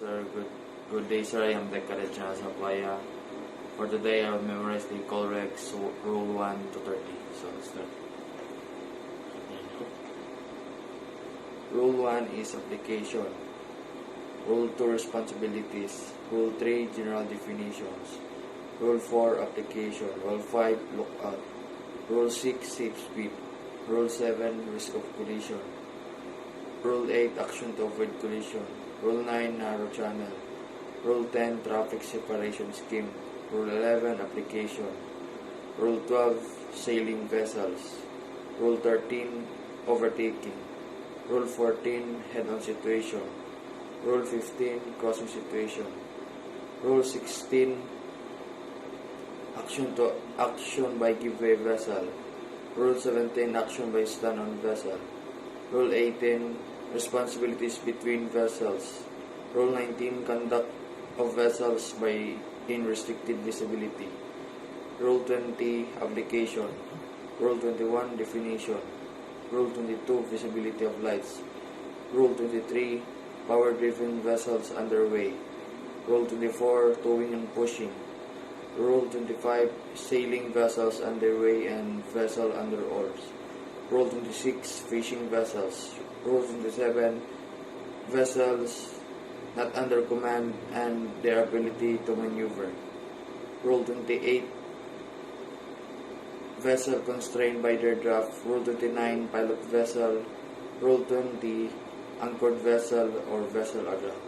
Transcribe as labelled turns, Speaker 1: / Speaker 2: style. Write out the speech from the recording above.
Speaker 1: Sir, good day, sir. I am the cadet channel sa Aplaya. For today, I will memorize the Colrex Rule 1 to 30. So, let's start. Rule 1 is application. Rule 2, responsibilities. Rule 3, general definitions. Rule 4, application. Rule 5, lookout. Rule 6, safe speed. Rule 7, risk of collision. Rule 8, action to avoid collision. Rule 9, narrow channel. Rule 10, traffic separation scheme. Rule 11, application. Rule 12, sailing vessels. Rule 13, overtaking. Rule 14, head-on situation. Rule 15, crossing situation. Rule 16, action by giveaway vessel. Rule 17, action by stand-on vessel. Rule 18, responsibilities between vessels. Rule 19, conduct of vessels in restricted visibility. Rule 20, application. Rule 21, definition. Rule 22, visibility of lights. Rule 23, power-driven vessels underway. Rule 24, towing and pushing. Rule 25, sailing vessels underway and vessel under oars. Rule 26, fishing vessels. Rule 27, vessels not under command and their ability to maneuver. Rule 28, vessel constrained by their draft. Rule 29, pilot vessel. Rule 20, anchored vessel or vessel aground.